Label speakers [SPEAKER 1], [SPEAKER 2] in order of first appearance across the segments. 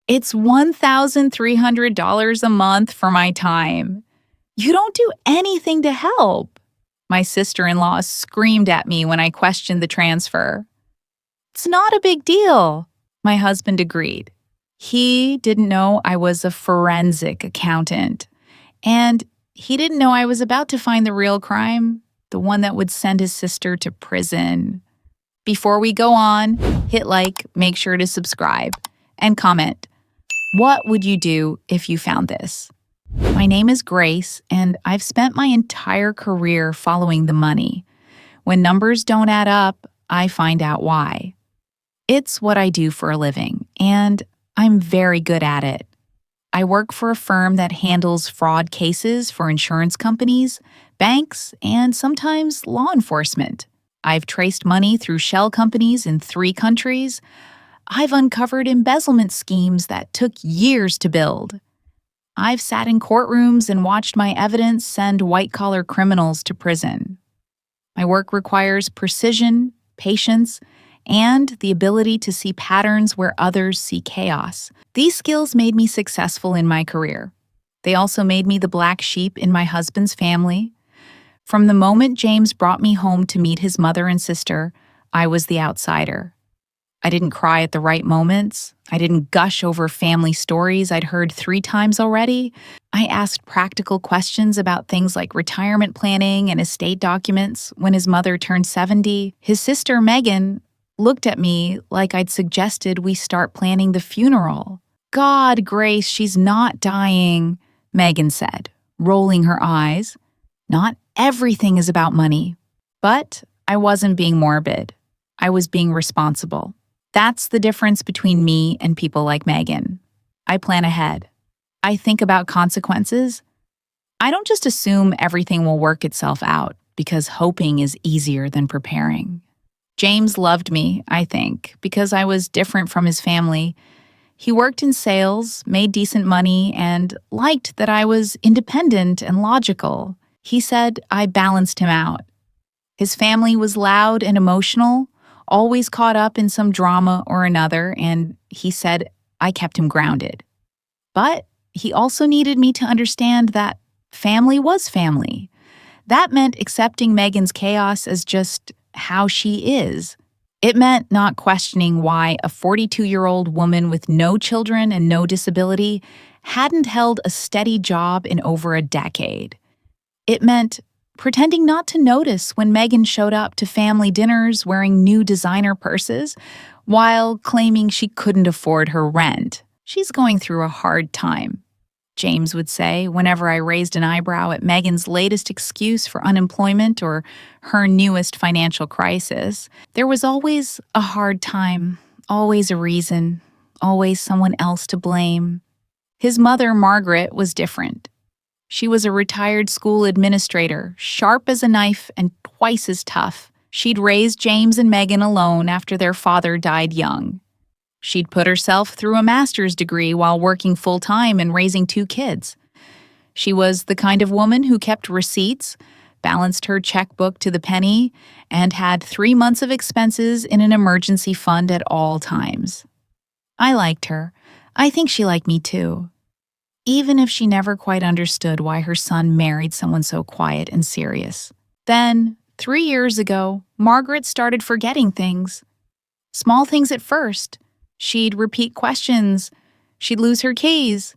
[SPEAKER 1] It's $1,300 a month for my time. You don't do anything to help. My sister-in-law screamed at me when I questioned the transfer. It's not a big deal, my husband agreed. He didn't know I was a forensic accountant, and he didn't know I was about to find the real crime, the one that would send his sister to prison. Before we go on, hit like, make sure to subscribe, and comment. What would you do if you found this? My name is Grace, and I've spent my entire career following the money. When numbers don't add up, I find out why. It's what I do for a living, and I'm very good at it. I work for a firm that handles fraud cases for insurance companies, banks, and sometimes law enforcement. I've traced money through shell companies in 3 countries. I've uncovered embezzlement schemes that took years to build. I've sat in courtrooms and watched my evidence send white-collar criminals to prison. My work requires precision, patience, and the ability to see patterns where others see chaos. These skills made me successful in my career. They also made me the black sheep in my husband's family. From the moment James brought me home to meet his mother and sister, I was the outsider. I didn't cry at the right moments. I didn't gush over family stories I'd heard 3 times already. I asked practical questions about things like retirement planning and estate documents when his mother turned 70. His sister, Megan, looked at me like I'd suggested we start planning the funeral. God, Grace, she's not dying, Megan said, rolling her eyes. Not everything is about money. But I wasn't being morbid. I was being responsible. That's the difference between me and people like Megan. I plan ahead. I think about consequences. I don't just assume everything will work itself out because hoping is easier than preparing. James loved me, I think, because I was different from his family. He worked in sales, made decent money, and liked that I was independent and logical. He said I balanced him out. His family was loud and emotional, always caught up in some drama or another, and he said I kept him grounded. But he also needed me to understand that family was family. That meant accepting Megan's chaos as just how she is. It meant not questioning why a 42-year-old woman with no children and no disability hadn't held a steady job in over a decade. It meant pretending not to notice when Megan showed up to family dinners wearing new designer purses while claiming she couldn't afford her rent. She's going through a hard time, James would say whenever I raised an eyebrow at Megan's latest excuse for unemployment or her newest financial crisis. There was always a hard time, always a reason, always someone else to blame. His mother, Margaret, was different. She was a retired school administrator, sharp as a knife and twice as tough. She'd raised James and Megan alone after their father died young. She'd put herself through a master's degree while working full-time and raising 2 kids. She was the kind of woman who kept receipts, balanced her checkbook to the penny, and had 3 months of expenses in an emergency fund at all times. I liked her. I think she liked me too. Even if she never quite understood why her son married someone so quiet and serious. Then, 3 years ago, Margaret started forgetting things. Small things at first. She'd repeat questions. She'd lose her keys.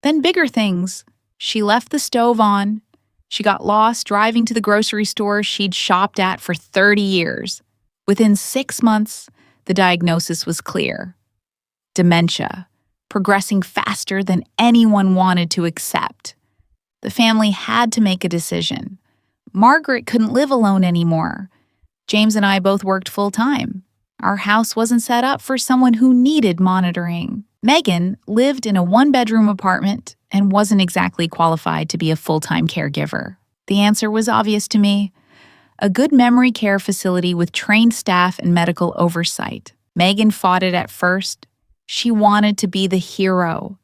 [SPEAKER 1] Then bigger things. She left the stove on. She got lost driving to the grocery store she'd shopped at for 30 years. Within 6 months, the diagnosis was clear. Dementia, progressing faster than anyone wanted to accept. The family had to make a decision. Margaret couldn't live alone anymore. James and I both worked full-time. Our house wasn't set up for someone who needed monitoring. Megan lived in a 1-bedroom apartment and wasn't exactly qualified to be a full-time caregiver. The answer was obvious to me. A good memory care facility with trained staff and medical oversight. Megan fought it at first. She wanted to be the hero,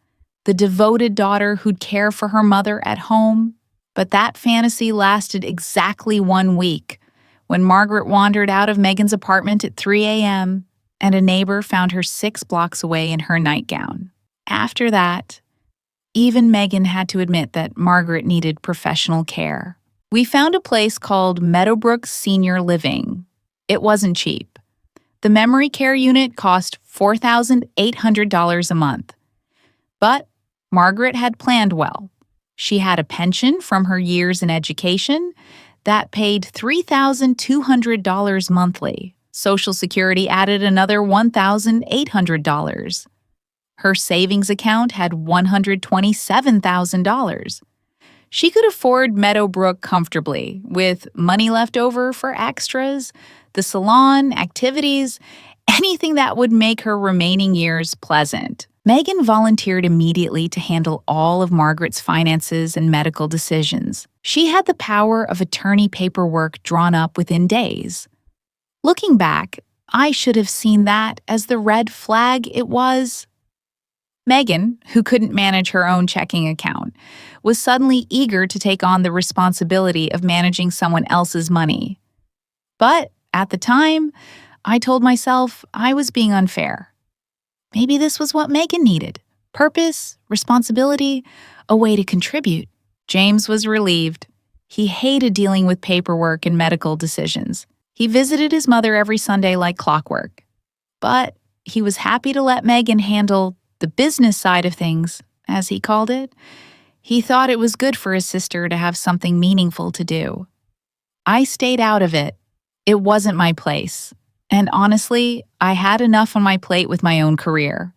[SPEAKER 1] the devoted daughter who'd care for her mother at home. But that fantasy lasted exactly 1 week, when Margaret wandered out of Megan's apartment at 3 a.m. and a neighbor found her 6 blocks away in her nightgown. After that, even Megan had to admit that Margaret needed professional care. We found a place called Meadowbrook Senior Living. It wasn't cheap. The memory care unit cost $4,800 a month. But Margaret had planned well. She had a pension from her years in education that paid $3,200 monthly. Social Security added another $1,800. Her savings account had $127,000. She could afford Meadowbrook comfortably, with money left over for extras, the salon, activities, anything that would make her remaining years pleasant. Megan volunteered immediately to handle all of Margaret's finances and medical decisions. She had the power of attorney paperwork drawn up within days. Looking back, I should have seen that as the red flag it was. Megan, who couldn't manage her own checking account, was suddenly eager to take on the responsibility of managing someone else's money. But at the time, I told myself I was being unfair. Maybe this was what Megan needed: purpose, responsibility, a way to contribute. James was relieved. He hated dealing with paperwork and medical decisions. He visited his mother every Sunday like clockwork. But he was happy to let Megan handle the business side of things, as he called it. He thought it was good for his sister to have something meaningful to do. I stayed out of it. It wasn't my place. And honestly, I had enough on my plate with my own career.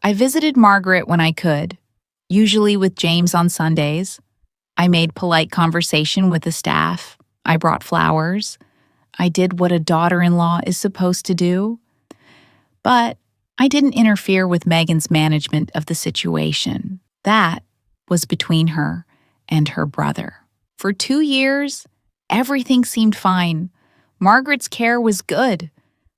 [SPEAKER 1] I visited Margaret when I could, usually with James on Sundays. I made polite conversation with the staff. I brought flowers. I did what a daughter-in-law is supposed to do. But I didn't interfere with Megan's management of the situation. That was between her and her brother. For 2 years, everything seemed fine. Margaret's care was good.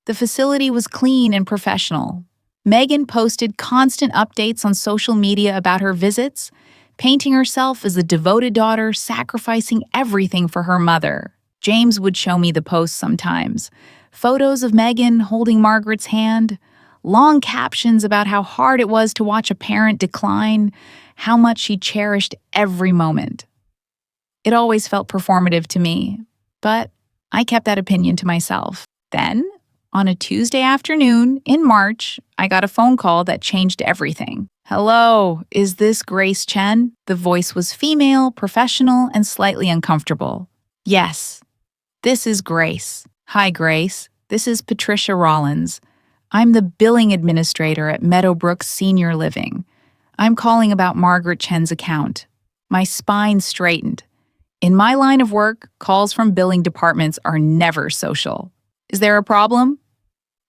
[SPEAKER 1] The facility was clean and professional. Megan posted constant updates on social media about her visits, painting herself as a devoted daughter sacrificing everything for her mother. James would show me the posts sometimes. Photos of Megan holding Margaret's hand, long captions about how hard it was to watch a parent decline, how much she cherished every moment. It always felt performative to me, but I kept that opinion to myself. Then, on a Tuesday afternoon in March, I got a phone call that changed everything. "Hello, is this Grace Chen?" The voice was female, professional, and slightly uncomfortable. "Yes, this is Grace." "Hi, Grace. This is Patricia Rollins. I'm the billing administrator at Meadowbrook Senior Living. I'm calling about Margaret Chen's account." My spine straightened. In my line of work, calls from billing departments are never social. "Is there a problem?"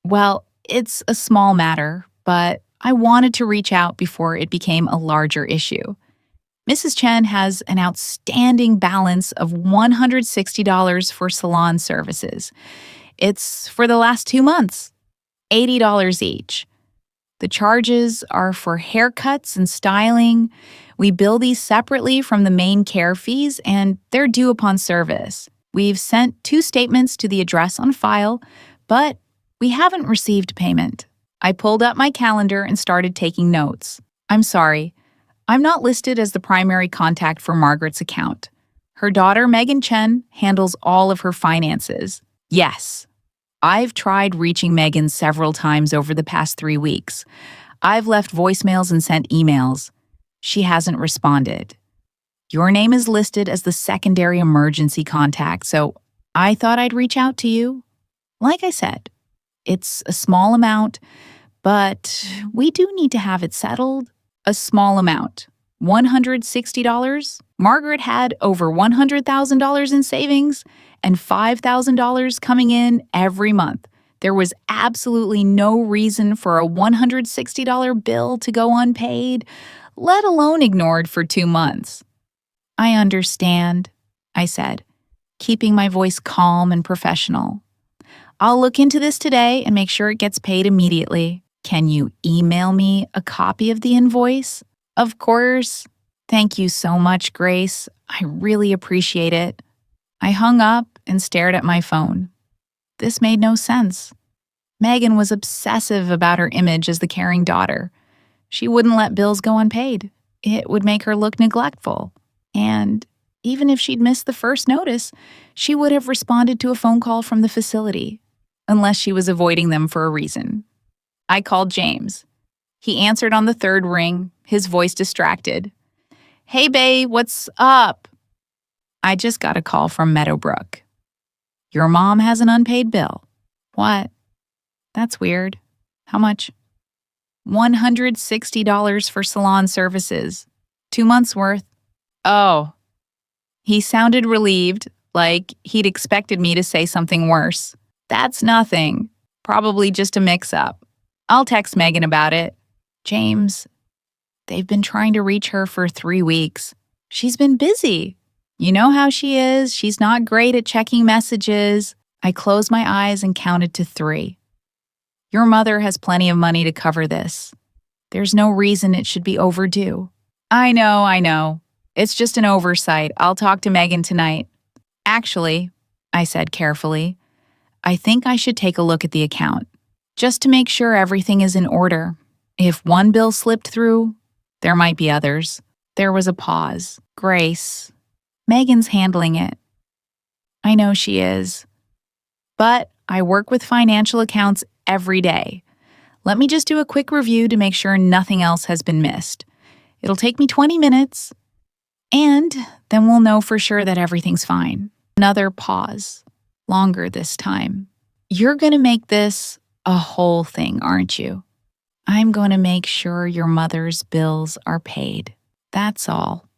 [SPEAKER 1] "Well, it's a small matter, but I wanted to reach out before it became a larger issue. Mrs. Chen has an outstanding balance of $160 for salon services. It's for the last 2 months, $80 each. The charges are for haircuts and styling. We bill these separately from the main care fees, and they're due upon service. We've sent 2 statements to the address on file, but we haven't received payment." I pulled up my calendar and started taking notes. "I'm sorry. I'm not listed as the primary contact for Margaret's account. Her daughter, Megan Chen, handles all of her finances." "Yes. I've tried reaching Megan several times over the past 3 weeks. I've left voicemails and sent emails. She hasn't responded. Your name is listed as the secondary emergency contact, so I thought I'd reach out to you. Like I said, it's a small amount, but we do need to have it settled." A small amount. $160? Margaret had over $100,000 in savings and $5,000 coming in every month. There was absolutely no reason for a $160 bill to go unpaid, let alone ignored for 2 months. "I understand," I said, keeping my voice calm and professional. "I'll look into this today and make sure it gets paid immediately. Can you email me a copy of the invoice?" "Of course. Thank you so much, Grace. I really appreciate it." I hung up and stared at my phone. This made no sense. Megan was obsessive about her image as the caring daughter. She wouldn't let bills go unpaid. It would make her look neglectful. And even if she'd missed the first notice, she would have responded to a phone call from the facility, unless she was avoiding them for a reason. I called James. He answered on the third ring, his voice distracted. "Hey, babe, what's up?" "I just got a call from Meadowbrook. Your mom has an unpaid bill." "What? That's weird. How much?" $160 for salon services. 2 months' worth. "Oh." He sounded relieved, like he'd expected me to say something worse. "That's nothing. Probably just a mix-up. I'll text Megan about it." "James, they've been trying to reach her for 3 weeks. She's been busy. You know how she is. She's not great at checking messages." I closed my eyes and counted to 3. "Your mother has plenty of money to cover this. There's no reason it should be overdue." I know. It's just an oversight. I'll talk to Megan tonight." "Actually," I said carefully, "I think I should take a look at the account, just to make sure everything is in order. If one bill slipped through, there might be others." There was a pause. "Grace, Megan's handling it." "I know she is. But I work with financial accounts every day. Let me just do a quick review to make sure nothing else has been missed. It'll take me 20 minutes, and then we'll know for sure that everything's fine." Another pause. Longer this time. "You're going to make this a whole thing, aren't you?" "I'm going to make sure your mother's bills are paid. That's all."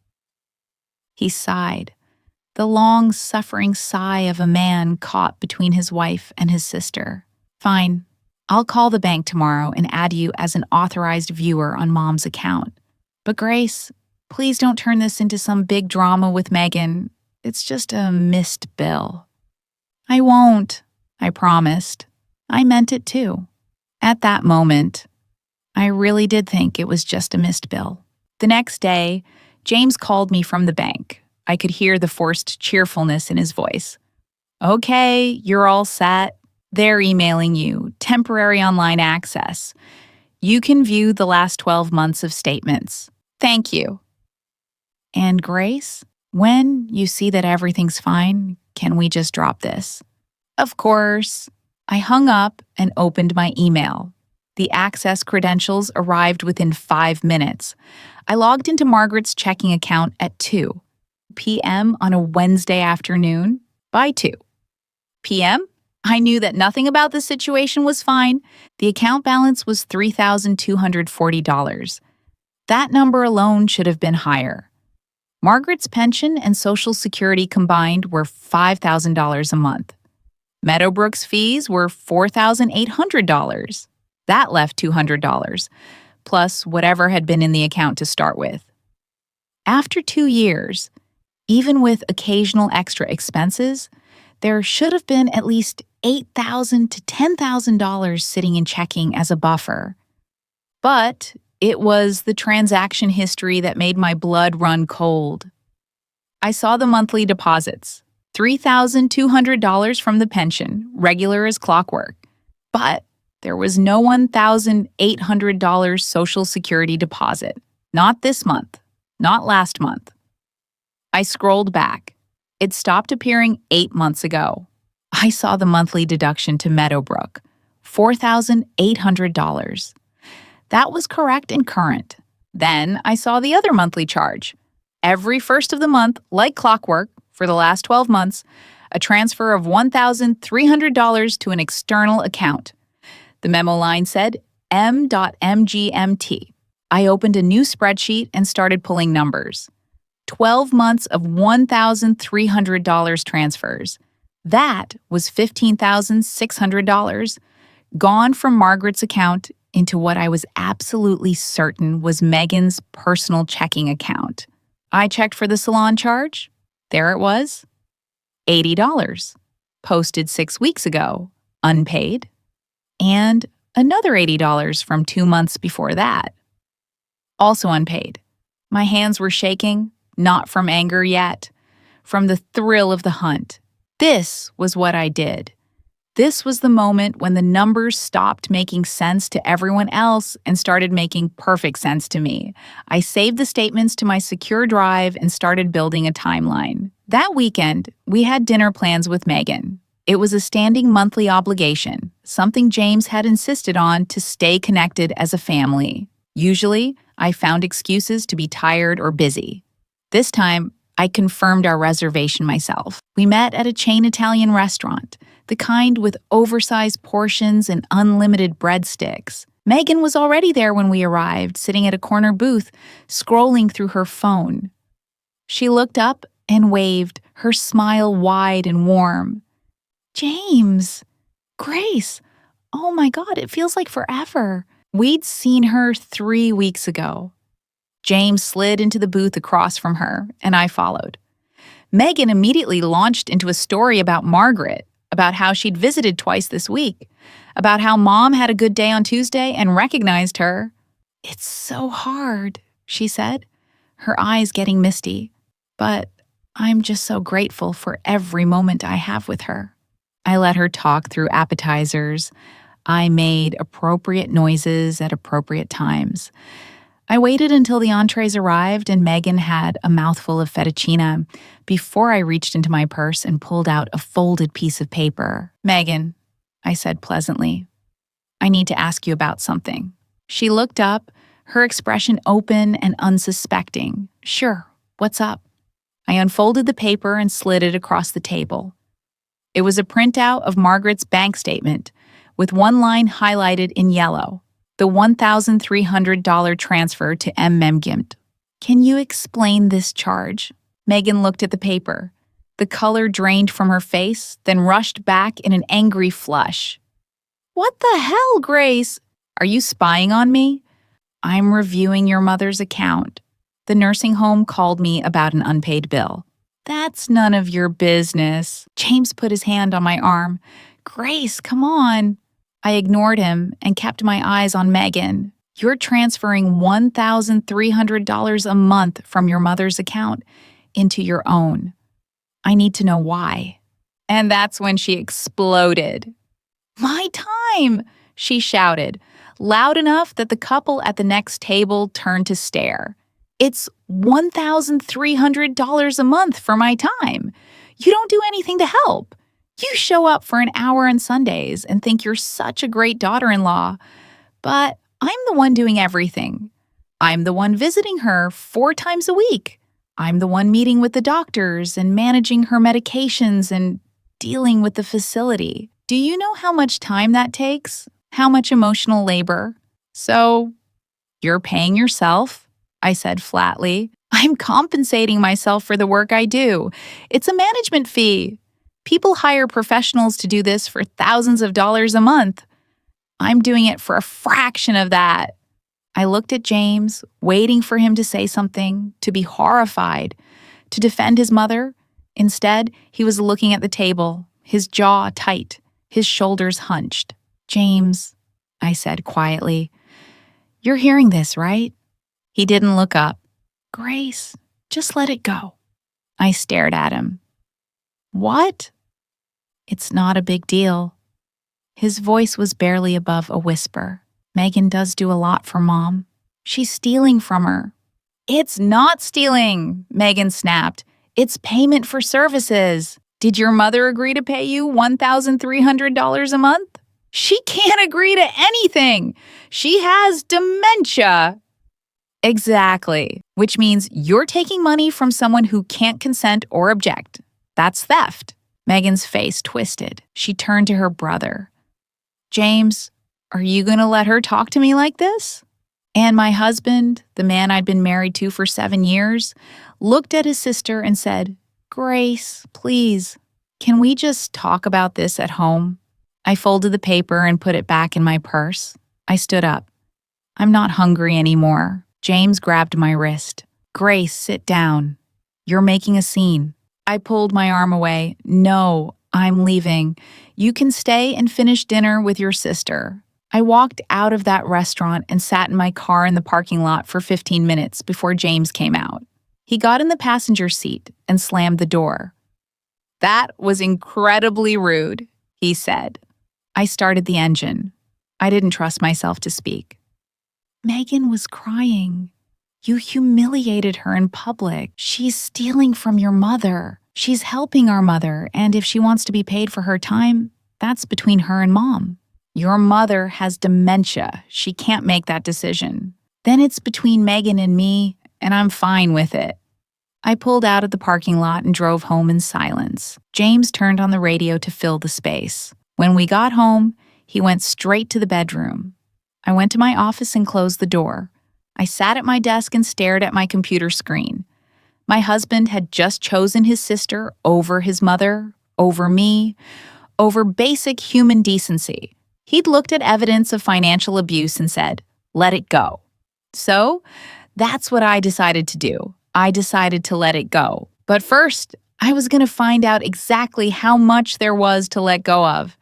[SPEAKER 1] He sighed. The long, suffering sigh of a man caught between his wife and his sister. "Fine. I'll call the bank tomorrow and add you as an authorized viewer on Mom's account. But Grace, please don't turn this into some big drama with Megan. It's just a missed bill." "I won't," I promised. I meant it too. At that moment, I really did think it was just a missed bill. The next day, James called me from the bank. I could hear the forced cheerfulness in his voice. "Okay, you're all set. They're emailing you temporary online access. You can view the last 12 months of statements. Thank you." "And Grace, when you see that everything's fine, can we just drop this?" "Of course." I hung up and opened my email. The access credentials arrived within 5 minutes. I logged into Margaret's checking account at 2 p.m. on a Wednesday afternoon. By 2 p.m., I knew that nothing about the situation was fine. The account balance was $3,240. That number alone should have been higher. Margaret's pension and Social Security combined were $5,000 a month. Meadowbrook's fees were $4,800. That left $200, plus whatever had been in the account to start with. After 2 years, even with occasional extra expenses, there should have been at least $8,000 to $10,000 sitting in checking as a buffer. But it was the transaction history that made my blood run cold. I saw the monthly deposits, $3,200 from the pension, regular as clockwork. But there was no $1,800 Social Security deposit. Not this month, not last month. I scrolled back. It stopped appearing 8 months ago. I saw the monthly deduction to Meadowbrook, $4,800. That was correct and current. Then I saw the other monthly charge. Every first of the month, like clockwork, for the last 12 months, a transfer of $1,300 to an external account. The memo line said M.MGMT. I opened a new spreadsheet and started pulling numbers. 12 months of $1,300 transfers. That was $15,600, gone from Margaret's account into what I was absolutely certain was Megan's personal checking account. I checked for the salon charge. There it was. $80. Posted 6 weeks ago. Unpaid. And another $80 from 2 months before that. Also unpaid. My hands were shaking, not from anger yet, from the thrill of the hunt. This was what I did. This was the moment when the numbers stopped making sense to everyone else and started making perfect sense to me. I saved the statements to my secure drive and started building a timeline. That weekend, we had dinner plans with Megan. It was a standing monthly obligation, something James had insisted on to stay connected as a family. Usually, I found excuses to be tired or busy. This time, I confirmed our reservation myself. We met at a chain Italian restaurant, the kind with oversized portions and unlimited breadsticks. Megan was already there when we arrived, sitting at a corner booth, scrolling through her phone. She looked up and waved, her smile wide and warm. James! Grace! Oh my God, it feels like forever. We'd seen her 3 weeks ago. James slid into the booth across from her, and I followed. Megan immediately launched into a story about Margaret, about how she'd visited twice this week, about how Mom had a good day on Tuesday and recognized her. "It's so hard," she said, her eyes getting misty. "But I'm just so grateful for every moment I have with her." I let her talk through appetizers. I made appropriate noises at appropriate times. I waited until the entrees arrived and Megan had a mouthful of fettuccine before I reached into my purse and pulled out a folded piece of paper. "Megan," I said pleasantly, "I need to ask you about something." She looked up, her expression open and unsuspecting. "Sure, what's up?" I unfolded the paper and slid it across the table. It was a printout of Margaret's bank statement, with one line highlighted in yellow. The $1,300 transfer to M. Memgimt. "Can you explain this charge?" Megan looked at the paper. The color drained from her face, then rushed back in an angry flush. "What the hell, Grace? Are you spying on me?" "I'm reviewing your mother's account. The nursing home called me about an unpaid bill." "That's none of your business." James put his hand on my arm. "Grace, come on." I ignored him and kept my eyes on Megan. "You're transferring $1,300 a month from your mother's account into your own. I need to know why." And that's when she exploded. "My time!" she shouted, loud enough that the couple at the next table turned to stare. "It's $1,300 a month for my time. You don't do anything to help. You show up for an hour on Sundays and think you're such a great daughter-in-law, but I'm the one doing everything. I'm the one visiting her 4 times a week. I'm the one meeting with the doctors and managing her medications and dealing with the facility. Do you know how much time that takes? How much emotional labor? So, you're paying yourself?" I said flatly. "I'm compensating myself for the work I do. It's a management fee. People hire professionals to do this for thousands of dollars a month. I'm doing it for a fraction of that." I looked at James, waiting for him to say something, to be horrified, to defend his mother. Instead, he was looking at the table, his jaw tight, his shoulders hunched. "James," I said quietly, "you're hearing this, right?" He didn't look up. "Grace, just let it go." I stared at him. "What?" "It's not a big deal." His voice was barely above a whisper. "Megan does do a lot for Mom. She's stealing from her." "It's not stealing," Megan snapped. "It's payment for services. Did your mother agree to pay you $1,300 a month? She can't agree to anything. She has dementia." "Exactly, which means you're taking money from someone who can't consent or object. That's theft." Megan's face twisted. She turned to her brother. "James, are you going to let her talk to me like this?" And my husband, the man I'd been married to for 7 years, looked at his sister and said, "Grace, please, can we just talk about this at home?" I folded the paper and put it back in my purse. I stood up. "I'm not hungry anymore." James grabbed my wrist. "Grace, sit down. You're making a scene." I pulled my arm away. "No, I'm leaving. You can stay and finish dinner with your sister." I walked out of that restaurant and sat in my car in the parking lot for 15 minutes before James came out. He got in the passenger seat and slammed the door. "That was incredibly rude," he said. I started the engine. I didn't trust myself to speak. Megan was crying. You humiliated her in public. She's stealing from your mother. She's helping our mother, and if she wants to be paid for her time, that's between her and Mom. Your mother has dementia. She can't make that decision. Then it's between Megan and me, and I'm fine with it. I pulled out of the parking lot and drove home in silence. James turned on the radio to fill the space. When we got home, he went straight to the bedroom. I went to my office and closed the door. I sat at my desk and stared at my computer screen. My husband had just chosen his sister over his mother, over me, over basic human decency. He'd looked at evidence of financial abuse and said, "Let it go." So, that's what I decided to do. I decided to let it go. But first, I was going to find out exactly how much there was to let go of.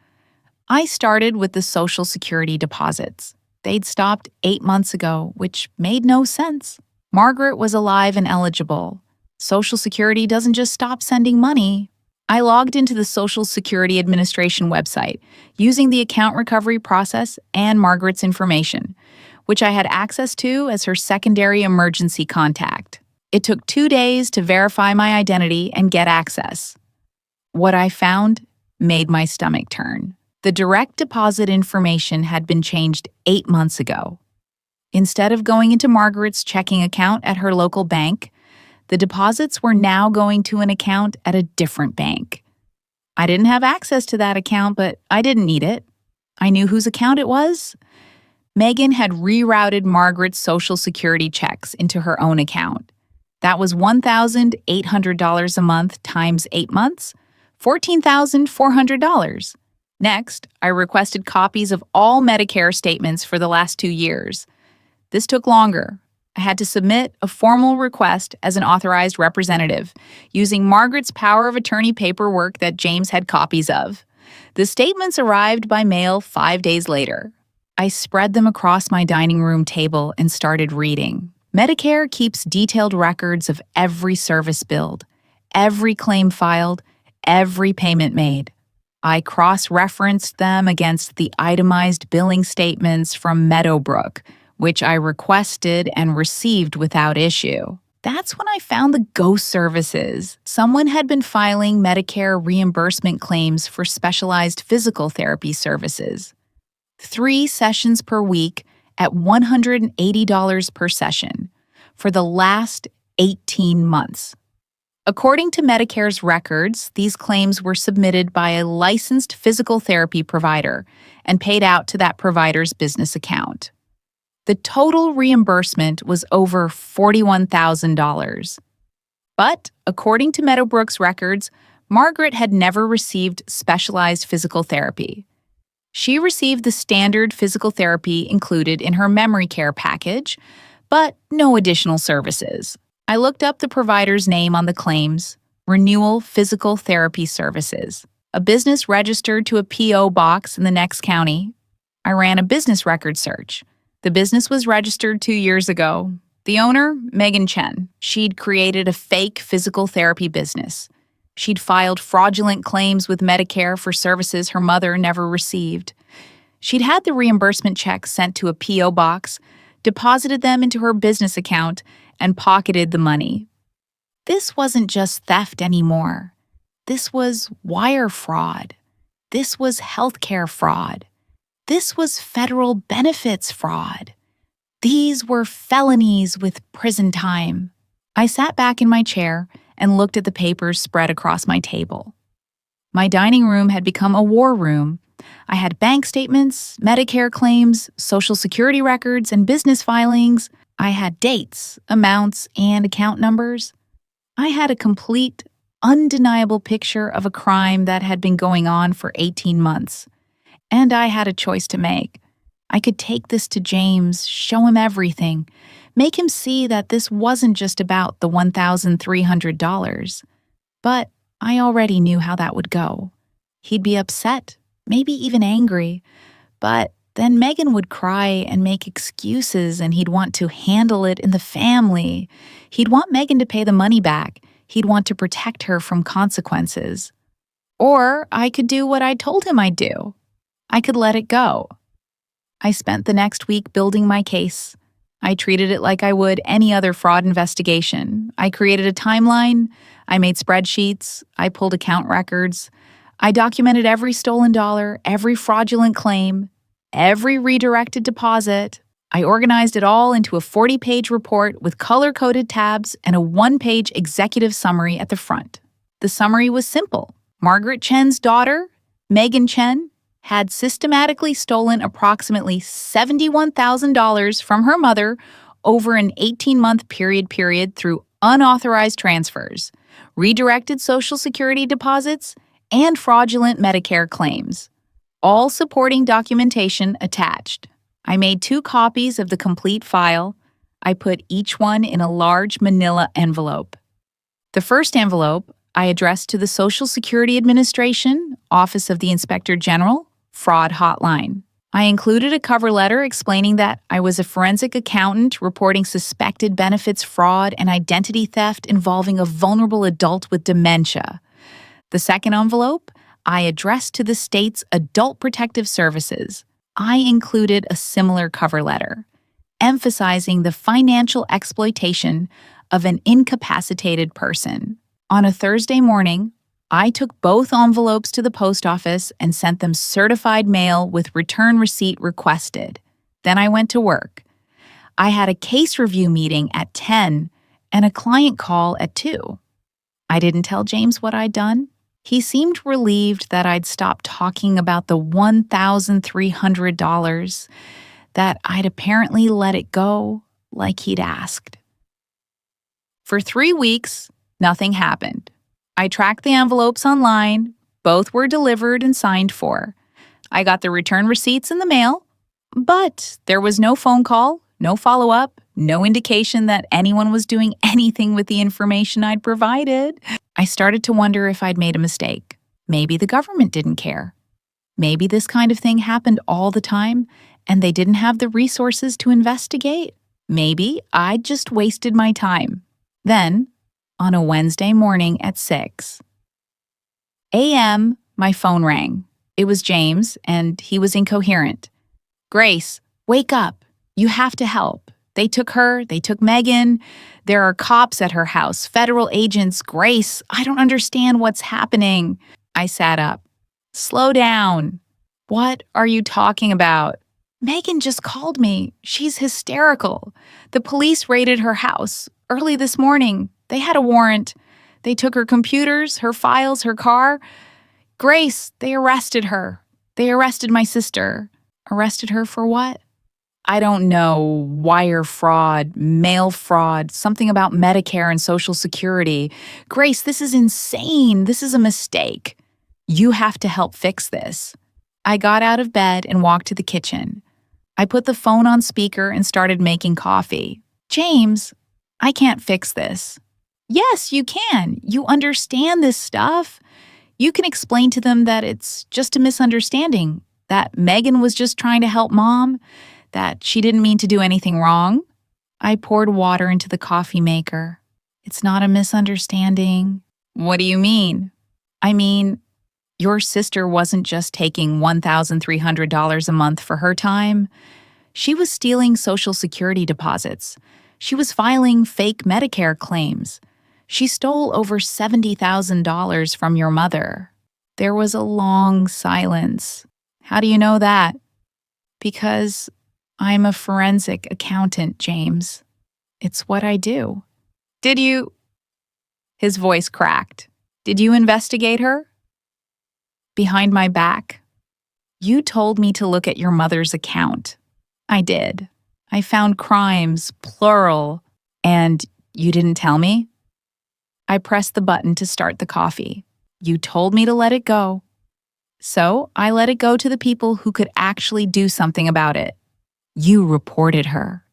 [SPEAKER 1] I started with the Social Security deposits. They'd stopped 8 months ago, which made no sense. Margaret was alive and eligible. Social Security doesn't just stop sending money. I logged into the Social Security Administration website using the account recovery process and Margaret's information, which I had access to as her secondary emergency contact. It took 2 days to verify my identity and get access. What I found made my stomach turn. The direct deposit information had been changed 8 months ago. Instead of going into Margaret's checking account at her local bank, the deposits were now going to an account at a different bank. I didn't have access to that account, but I didn't need it. I knew whose account it was. Megan had rerouted Margaret's Social Security checks into her own account. That was $1,800 a month times 8 months, $14,400. Next, I requested copies of all Medicare statements for the last 2 years. This took longer. I had to submit a formal request as an authorized representative, using Margaret's power of attorney paperwork that James had copies of. The statements arrived by mail 5 days later. I spread them across my dining room table and started reading. Medicare keeps detailed records of every service billed, every claim filed, every payment made. I cross-referenced them against the itemized billing statements from Meadowbrook, which I requested and received without issue. That's when I found the ghost services. Someone had been filing Medicare reimbursement claims for specialized physical therapy services. 3 sessions per week at $180 per session for the last 18 months. According to Medicare's records, these claims were submitted by a licensed physical therapy provider and paid out to that provider's business account. The total reimbursement was over $41,000. But, according to Meadowbrook's records, Margaret had never received specialized physical therapy. She received the standard physical therapy included in her memory care package, but no additional services. I looked up the provider's name on the claims, Renewal Physical Therapy Services, a business registered to a P.O. box in the next county. I ran a business record search. The business was registered 2 years ago. The owner, Megan Chen, she'd created a fake physical therapy business. She'd filed fraudulent claims with Medicare for services her mother never received. She'd had the reimbursement checks sent to a P.O. box, deposited them into her business account, and pocketed the money. This wasn't just theft anymore. This was wire fraud. This was healthcare fraud. This was federal benefits fraud. These were felonies with prison time. I sat back in my chair and looked at the papers spread across my table. My dining room had become a war room. I had bank statements, Medicare claims, Social Security records, and business filings. I had dates, amounts, and account numbers. I had a complete, undeniable picture of a crime that had been going on for 18 months. And I had a choice to make. I could take this to James, show him everything, make him see that this wasn't just about the $1,300. But I already knew how that would go. He'd be upset, maybe even angry, but then Megan would cry and make excuses, and he'd want to handle it in the family. He'd want Megan to pay the money back. He'd want to protect her from consequences. Or I could do what I told him I'd do. I could let it go. I spent the next week building my case. I treated it like I would any other fraud investigation. I created a timeline. I made spreadsheets. I pulled account records. I documented every stolen dollar, every fraudulent claim, every redirected deposit. I organized it all into a 40-page report with color-coded tabs and a one-page executive summary at the front. The summary was simple. Margaret Chen's daughter, Megan Chen, had systematically stolen approximately $71,000 from her mother over an 18-month period through unauthorized transfers, redirected Social Security deposits, and fraudulent Medicare claims. All supporting documentation attached. I made 2 copies of the complete file. I put each one in a large manila envelope. The first envelope I addressed to the Social Security Administration, Office of the Inspector General, Fraud Hotline. I included a cover letter explaining that I was a forensic accountant reporting suspected benefits fraud and identity theft involving a vulnerable adult with dementia. The second envelope I addressed to the state's Adult Protective Services. I included a similar cover letter, emphasizing the financial exploitation of an incapacitated person. On a Thursday morning, I took both envelopes to the post office and sent them certified mail with return receipt requested. Then I went to work. I had a case review meeting at 10 and a client call at 2. I didn't tell James what I'd done. He seemed relieved that I'd stopped talking about the $1,300, that I'd apparently let it go like he'd asked. For 3 weeks, nothing happened. I tracked the envelopes online. Both were delivered and signed for. I got the return receipts in the mail, but there was no phone call, no follow-up, no indication that anyone was doing anything with the information I'd provided. I started to wonder if I'd made a mistake. Maybe the government didn't care. Maybe this kind of thing happened all the time and they didn't have the resources to investigate. Maybe I'd just wasted my time. Then, on a Wednesday morning at 6 a.m., my phone rang. It was James, and he was incoherent. "Grace, wake up. You have to help. They took her. They took Megan. There are cops at her house, federal agents. Grace, I don't understand what's happening." I sat up. "Slow down. What are you talking about?" "Megan just called me. She's hysterical. The police raided her house early this morning. They had a warrant. They took her computers, her files, her car. Grace, they arrested her. They arrested my sister." "Arrested her for what?" "I don't know. Wire fraud, mail fraud, something about Medicare and Social Security. Grace, this is insane. This is a mistake. You have to help fix this." I got out of bed and walked to the kitchen. I put the phone on speaker and started making coffee. "James, I can't fix this." "Yes, you can. You understand this stuff. You can explain to them that it's just a misunderstanding, that Megan was just trying to help Mom, that she didn't mean to do anything wrong." I poured water into the coffee maker. "It's not a misunderstanding." "What do you mean?" "I mean, your sister wasn't just taking $1,300 a month for her time. She was stealing Social Security deposits. She was filing fake Medicare claims. She stole over $70,000 from your mother." There was a long silence. "How do you know that?" "Because I'm a forensic accountant, James. It's what I do." "Did you—" His voice cracked. "Did you investigate her?" "Behind my back. You told me to look at your mother's account. I did. I found crimes, plural, and you didn't tell me?" I pressed the button to start the coffee. "You told me to let it go. So I let it go to the people who could actually do something about it. You reported her."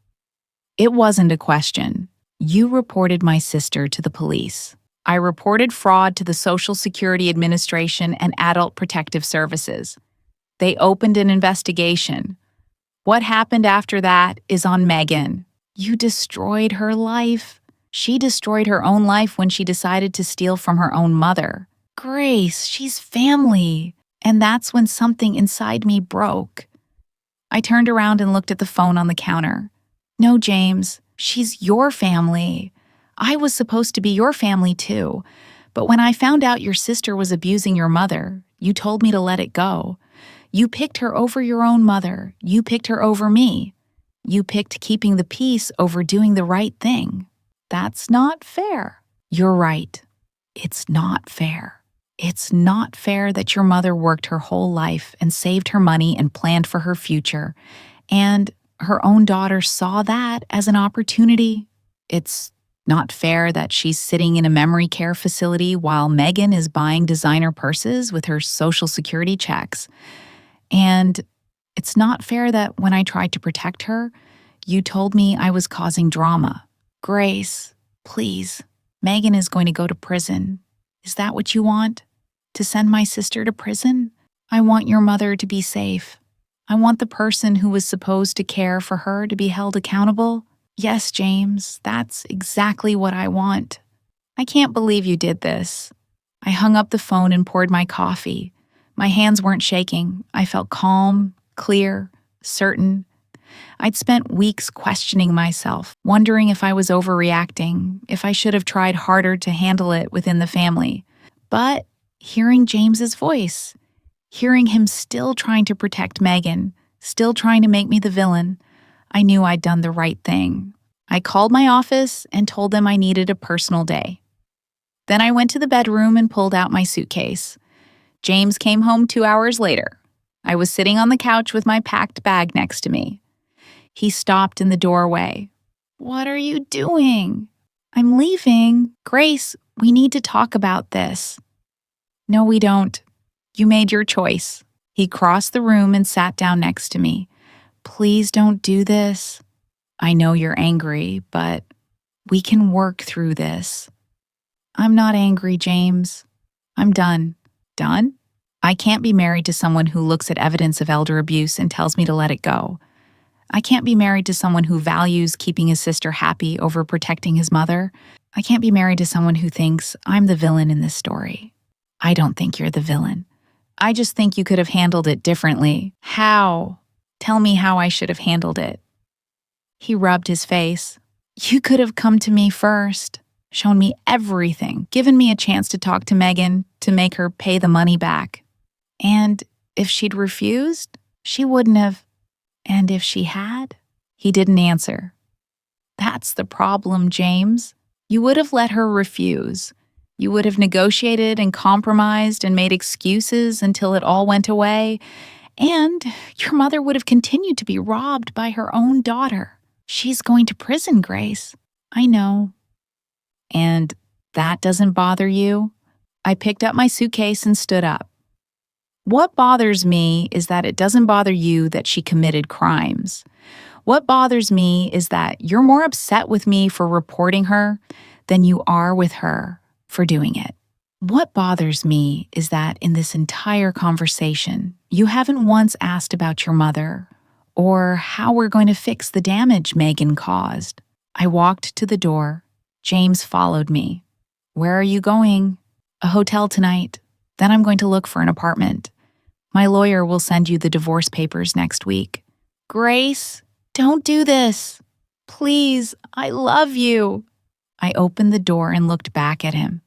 [SPEAKER 1] "It wasn't a question. You reported my sister to the police. I reported fraud to the Social Security Administration and Adult Protective Services. They opened an investigation. What happened after that is on Megan. You destroyed her life. She destroyed her own life when she decided to steal from her own mother. Grace, she's family. And that's when something inside me broke. I turned around and looked at the phone on the counter. No, James, she's your family. I was supposed to be your family too. But when I found out your sister was abusing your mother, you told me to let it go. You picked her over your own mother. You picked her over me. You picked keeping the peace over doing the right thing. That's not fair. You're right. It's not fair. It's not fair that your mother worked her whole life and saved her money and planned for her future, and her own daughter saw that as an opportunity. It's not fair that she's sitting in a memory care facility while Megan is buying designer purses with her Social Security checks. And it's not fair that when I tried to protect her, you told me I was causing drama. Grace, please, Megan is going to go to prison. Is that what you want? To send my sister to prison? I want your mother to be safe. I want the person who was supposed to care for her to be held accountable. Yes, James, that's exactly what I want. I can't believe you did this. I hung up the phone and poured my coffee. My hands weren't shaking. I felt calm, clear, certain. I'd spent weeks questioning myself, wondering if I was overreacting, if I should have tried harder to handle it within the family. But hearing James's voice, hearing him still trying to protect Megan, still trying to make me the villain, I knew I'd done the right thing. I called my office and told them I needed a personal day. Then I went to the bedroom and pulled out my suitcase. James came home 2 hours later. I was sitting on the couch with my packed bag next to me. He stopped in the doorway. What are you doing? I'm leaving. Grace, we need to talk about this. No, we don't. You made your choice. He crossed the room and sat down next to me. Please don't do this. I know you're angry, but we can work through this. I'm not angry, James. I'm done. Done? I can't be married to someone who looks at evidence of elder abuse and tells me to let it go. I can't be married to someone who values keeping his sister happy over protecting his mother. I can't be married to someone who thinks I'm the villain in this story. I don't think you're the villain. I just think you could have handled it differently. How? Tell me how I should have handled it. He rubbed his face. You could have come to me first, shown me everything, given me a chance to talk to Megan, to make her pay the money back. And if she'd refused, she wouldn't have. And if she had? He didn't answer. That's the problem, James. You would have let her refuse. You would have negotiated and compromised and made excuses until it all went away. And your mother would have continued to be robbed by her own daughter. She's going to prison, Grace. I know. And that doesn't bother you? I picked up my suitcase and stood up. What bothers me is that it doesn't bother you that she committed crimes. What bothers me is that you're more upset with me for reporting her than you are with her for doing it. What bothers me is that in this entire conversation, you haven't once asked about your mother or how we're going to fix the damage Megan caused. I walked to the door. James followed me. Where are you going? A hotel tonight. Then I'm going to look for an apartment. My lawyer will send you the divorce papers next week. Grace, don't do this. Please, I love you. I opened the door and looked back at him.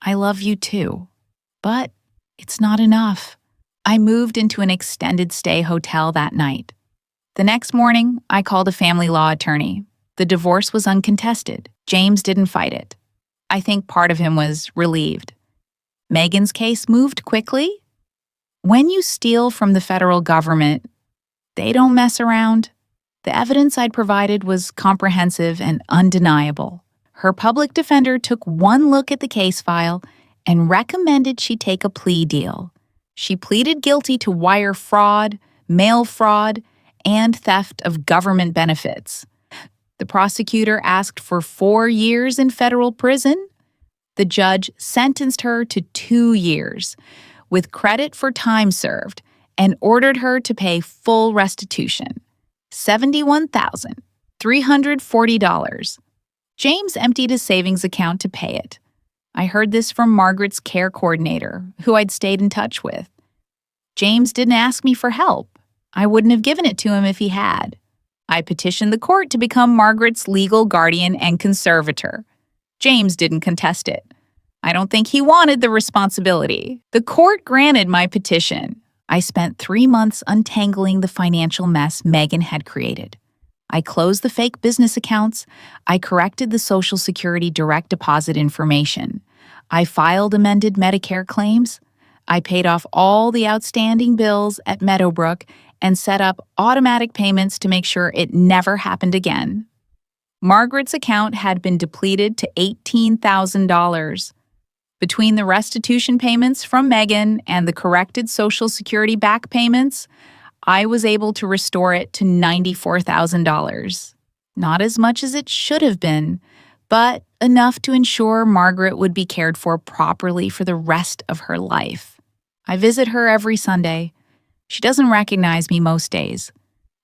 [SPEAKER 1] I love you too, but it's not enough. I moved into an extended stay hotel that night. The next morning, I called a family law attorney. The divorce was uncontested. James didn't fight it. I think part of him was relieved. Megan's case moved quickly. When you steal from the federal government, they don't mess around. The evidence I'd provided was comprehensive and undeniable. Her public defender took one look at the case file and recommended she take a plea deal. She pleaded guilty to wire fraud, mail fraud, and theft of government benefits. The prosecutor asked for 4 years in federal prison. The judge sentenced her to 2 years, with credit for time served, and ordered her to pay full restitution, $71,340. James emptied his savings account to pay it. I heard this from Margaret's care coordinator, who I'd stayed in touch with. James didn't ask me for help. I wouldn't have given it to him if he had. I petitioned the court to become Margaret's legal guardian and conservator. James didn't contest it. I don't think he wanted the responsibility. The court granted my petition. I spent 3 months untangling the financial mess Megan had created. I closed the fake business accounts. I corrected the Social Security direct deposit information. I filed amended Medicare claims. I paid off all the outstanding bills at Meadowbrook and set up automatic payments to make sure it never happened again. Margaret's account had been depleted to $18,000. Between the restitution payments from Megan and the corrected Social Security back payments, I was able to restore it to $94,000. Not as much as it should have been, but enough to ensure Margaret would be cared for properly for the rest of her life. I visit her every Sunday. She doesn't recognize me most days.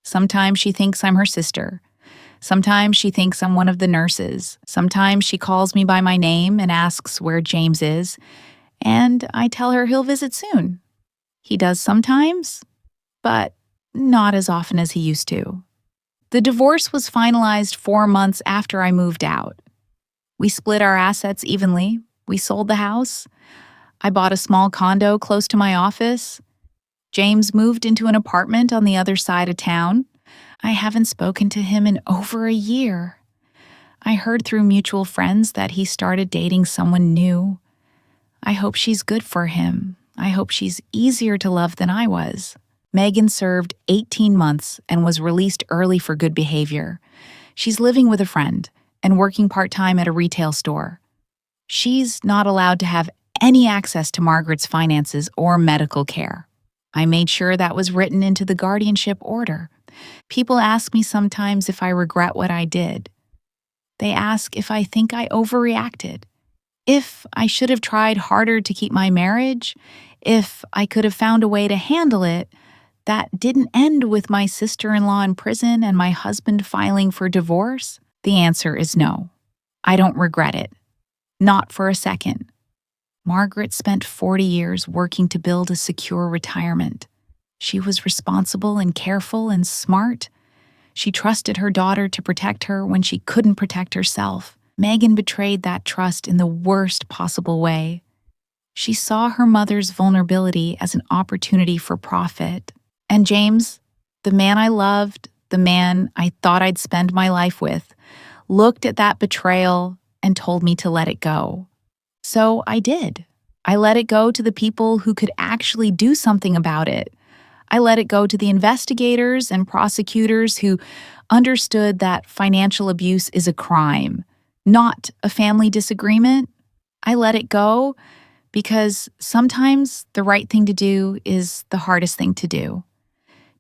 [SPEAKER 1] Sometimes she thinks I'm her sister. Sometimes she thinks I'm one of the nurses. Sometimes she calls me by my name and asks where James is, and I tell her he'll visit soon. He does sometimes, but not as often as he used to. The divorce was finalized 4 months after I moved out. We split our assets evenly. We sold the house. I bought a small condo close to my office. James moved into an apartment on the other side of town. I haven't spoken to him in over a year. I heard through mutual friends that he started dating someone new. I hope she's good for him. I hope she's easier to love than I was. Megan served 18 months and was released early for good behavior. She's living with a friend and working part-time at a retail store. She's not allowed to have any access to Margaret's finances or medical care. I made sure that was written into the guardianship order. People ask me sometimes if I regret what I did. They ask if I think I overreacted, if I should have tried harder to keep my marriage, if I could have found a way to handle it that didn't end with my sister-in-law in prison and my husband filing for divorce. The answer is no. I don't regret it. Not for a second. Margaret spent 40 years working to build a secure retirement. She was responsible and careful and smart. She trusted her daughter to protect her when she couldn't protect herself. Megan betrayed that trust in the worst possible way. She saw her mother's vulnerability as an opportunity for profit. And James, the man I loved, the man I thought I'd spend my life with, looked at that betrayal and told me to let it go. So I did. I let it go to the people who could actually do something about it. I let it go to the investigators and prosecutors who understood that financial abuse is a crime, not a family disagreement. I let it go because sometimes the right thing to do is the hardest thing to do.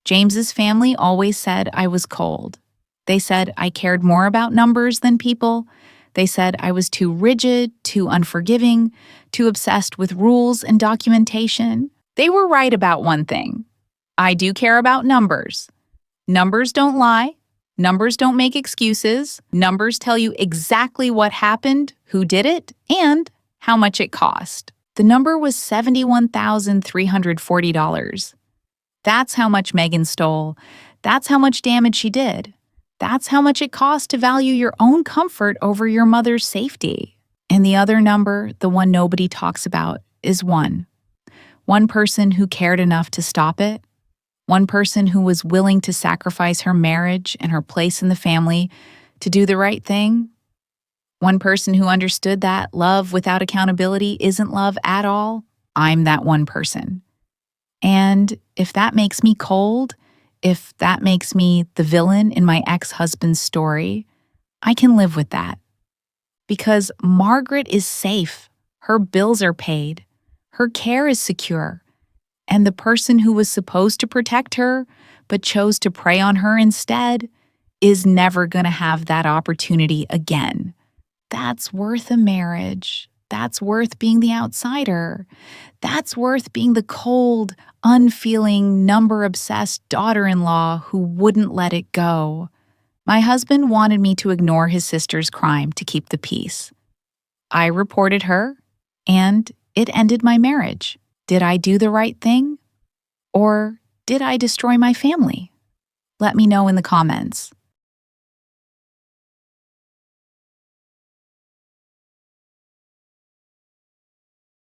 [SPEAKER 1] James's family always said I was cold. They said I cared more about numbers than people. They said I was too rigid, too unforgiving, too obsessed with rules and documentation. They were right about one thing. I do care about numbers. Numbers don't lie. Numbers don't make excuses. Numbers tell you exactly what happened, who did it, and how much it cost. The number was $71,340. That's how much Megan stole. That's how much damage she did. That's how much it costs to value your own comfort over your mother's safety. And the other number, the one nobody talks about, is one. One person who cared enough to stop it. One person who was willing to sacrifice her marriage and her place in the family to do the right thing. One person who understood that love without accountability isn't love at all. I'm that one person. And if that makes me cold, if that makes me the villain in my ex-husband's story, I can live with that. Because Margaret is safe, her bills are paid, her care is secure, and the person who was supposed to protect her but chose to prey on her instead is never going to have that opportunity again. That's worth a marriage. That's worth being the outsider. That's worth being the cold, unfeeling, number-obsessed daughter-in-law who wouldn't let it go. My husband wanted me to ignore his sister's crime to keep the peace. I reported her, and it ended my marriage. Did I do the right thing? Or did I destroy my family? Let me know in the comments.